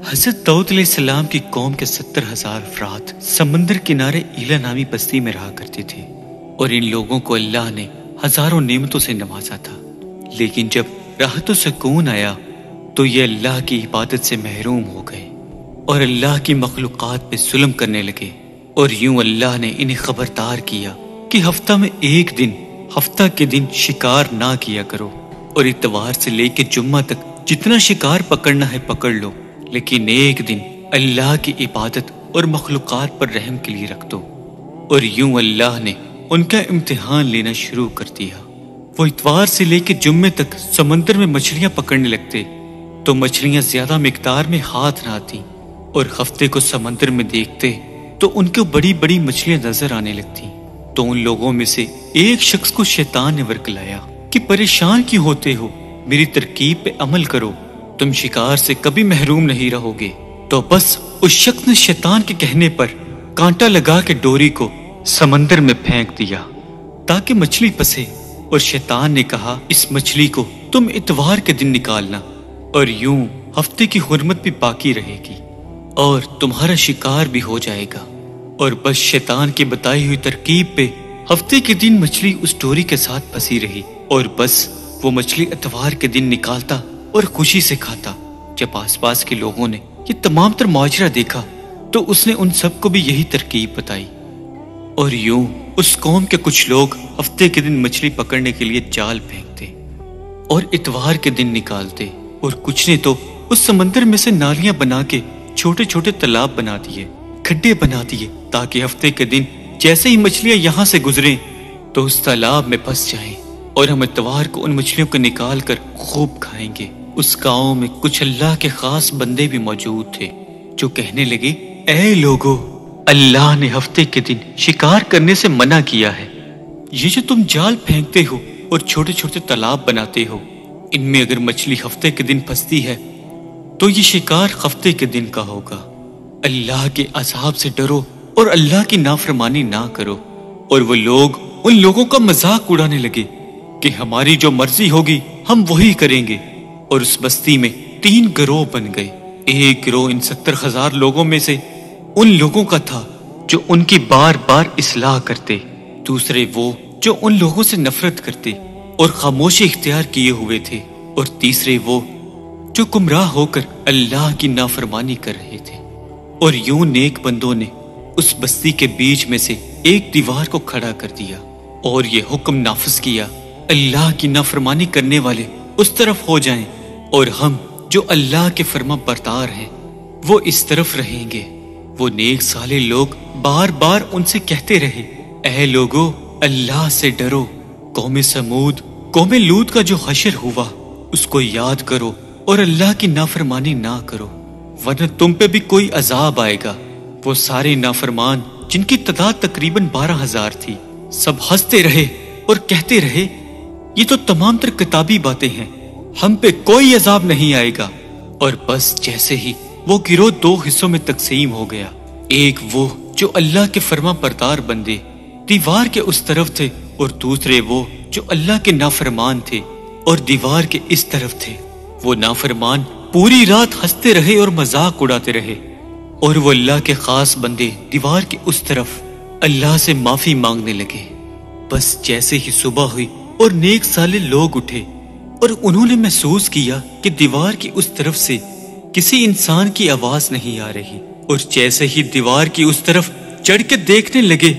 حضرت داؤد علیہ السلام کی قوم کے 70,000 افراد سمندر کنارے ایلا نامی بستی میں رہا کرتے تھے، اور ان لوگوں کو اللہ نے ہزاروں نعمتوں سے نوازا تھا۔ لیکن جب راحت و سکون آیا تو یہ اللہ کی عبادت سے محروم ہو گئے اور اللہ کی مخلوقات پہ ظلم کرنے لگے، اور یوں اللہ نے انہیں خبردار کیا کہ ہفتہ میں ایک دن، ہفتہ کے دن شکار نہ کیا کرو، اور اتوار سے لے کے جمعہ تک جتنا شکار پکڑنا ہے پکڑ لو، لیکن ایک دن اللہ کی عبادت اور مخلوقات پر رحم کے لیے رکھ دو۔ اور یوں اللہ نے ان کا امتحان لینا شروع کر دیا۔ وہ اتوار سے لے کے جمعے تک سمندر میں مچھلیاں پکڑنے لگتے تو مچھلیاں زیادہ مقدار میں ہاتھ نہ آتی، اور ہفتے کو سمندر میں دیکھتے تو ان کو بڑی بڑی مچھلیاں نظر آنے لگتی۔ تو ان لوگوں میں سے ایک شخص کو شیطان نے ورگلایا کہ پریشان کیوں ہوتے ہو، میری ترکیب پہ عمل کرو، تم شکار سے کبھی محروم نہیں رہو گے۔ تو بس اس شخص نے شیطان کے کہنے پر کانٹا لگا کے ڈوری کو سمندر میں پھینک دیا تاکہ مچھلی پھنسے، اور شیطان نے کہا اس مچھلی کو تم اتوار کے دن نکالنا، اور یوں ہفتے کی حرمت بھی باقی رہے گی اور تمہارا شکار بھی ہو جائے گا۔ اور بس شیطان کی بتائی ہوئی ترکیب پہ ہفتے کے دن مچھلی اس ڈوری کے ساتھ پھنسی رہی، اور بس وہ مچھلی اتوار کے دن نکالتا اور خوشی سے کھاتا۔ جب آس پاس کے لوگوں نے یہ تمام تر معاجرہ دیکھا تو اس نے ان سب کو بھی یہی ترکیب بتائی، اور یوں اس قوم کے کچھ لوگ ہفتے کے دن مچھلی پکڑنے کے لیے جال پھینکتے اور اتوار کے دن نکالتے، اور کچھ نے تو اس سمندر میں سے نالیاں بنا کے چھوٹے چھوٹے تالاب بنا دیے، کھڈے بنا دیے، تاکہ ہفتے کے دن جیسے ہی مچھلیاں یہاں سے گزریں تو اس تالاب میں پھنس جائیں، اور ہم اتوار کو ان مچھلیوں کو نکال کر خوب کھائیں گے۔ اس گاؤں میں کچھ اللہ کے خاص بندے بھی موجود تھے جو کہنے لگے، اے لوگو، اللہ نے ہفتے کے دن شکار کرنے سے منع کیا ہے۔ یہ جو تم جال پھینکتے ہو اور چھوٹے چھوٹے تالاب بناتے ہو، ان میں اگر مچھلی ہفتے کے دن پھنستی ہے تو یہ شکار ہفتے کے دن کا ہوگا۔ اللہ کے عذاب سے ڈرو اور اللہ کی نافرمانی نہ کرو۔ اور وہ لوگ ان لوگوں کا مذاق اڑانے لگے کہ ہماری جو مرضی ہوگی ہم وہی کریں گے، اور اس بستی میں 3 گروہ بن گئے۔ ایک گروہ ان 70,000 لوگوں میں سے ان لوگوں کا تھا جو ان کی بار بار اصلاح کرتے، دوسرے وہ جو ان لوگوں سے نفرت کرتے اور خاموشی اختیار کیے ہوئے تھے، اور تیسرے وہ جو گمراہ ہو کر اللہ کی نافرمانی کر رہے تھے۔ اور یوں نیک بندوں نے اس بستی کے بیچ میں سے ایک دیوار کو کھڑا کر دیا اور یہ حکم نافذ کیا، اللہ کی نافرمانی کرنے والے اس طرف ہو جائیں اور ہم جو اللہ کے فرما بردار ہیں وہ اس طرف رہیں گے۔ وہ نیک صالح لوگ بار بار ان سے کہتے رہے، اے لوگو، اللہ سے ڈرو۔ قوم سمود، قوم لوط کا جو حشر ہوا اس کو یاد کرو اور اللہ کی نافرمانی نہ کرو، ورنہ تم پہ بھی کوئی عذاب آئے گا۔ وہ سارے نافرمان جن کی تعداد تقریباً 12,000 تھی، سب ہنستے رہے اور کہتے رہے، یہ تو تمام تر کتابی باتیں ہیں، ہم پہ کوئی عذاب نہیں آئے گا۔ اور بس جیسے ہی وہ گروہ 2 حصوں میں تقسیم ہو گیا، ایک وہ جو اللہ کے فرما بردار بندے دیوار کے اس طرف تھے، اور دوسرے وہ جو اللہ کے نافرمان تھے اور دیوار کے اس طرف تھے۔ وہ نافرمان پوری رات ہنستے رہے اور مذاق اڑاتے رہے، اور وہ اللہ کے خاص بندے دیوار کے اس طرف اللہ سے معافی مانگنے لگے۔ بس جیسے ہی صبح ہوئی اور نیک صالح لوگ اٹھے اور انہوں نے محسوس کیا کہ دیوار کی اس طرف سے کسی انسان کی آواز نہیں آ رہی، اور جیسے ہی دیوار کی اس طرف چڑھ کے دیکھنے لگے،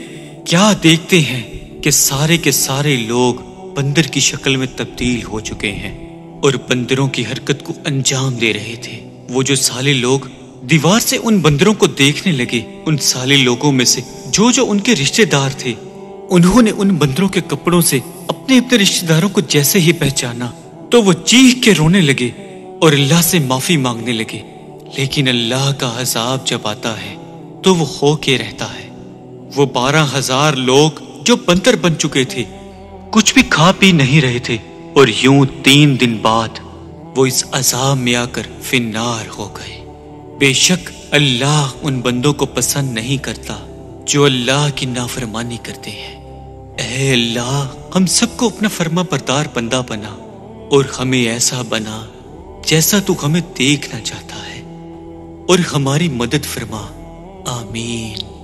کیا دیکھتے ہیں کہ سارے کے سارے لوگ بندر کی شکل میں تبدیل ہو چکے ہیں اور بندروں کی حرکت کو انجام دے رہے تھے۔ وہ جو صالح لوگ دیوار سے ان بندروں کو دیکھنے لگے، ان صالح لوگوں میں سے جو ان کے رشتہ دار تھے، انہوں نے ان بندروں کے کپڑوں سے اپنے اپنے رشتہ داروں کو جیسے ہی پہچانا تو وہ چیخ کے رونے لگے اور اللہ سے معافی مانگنے لگے۔ لیکن اللہ کا عذاب جب آتا ہے تو وہ ہو کے رہتا ہے۔ وہ 12,000 لوگ جو بندر بن چکے تھے کچھ بھی کھا پی نہیں رہے تھے، اور یوں 3 دن بعد وہ اس عذاب میں آ کر فنار ہو گئے۔ بے شک اللہ ان بندوں کو پسند نہیں کرتا جو اللہ کی نافرمانی کرتے ہیں۔ اے اللہ، ہم سب کو اپنا فرما بردار بندہ بنا اور ہمیں ایسا بنا جیسا تو ہمیں دیکھنا چاہتا ہے۔ اور ہماری مدد فرما، آمین۔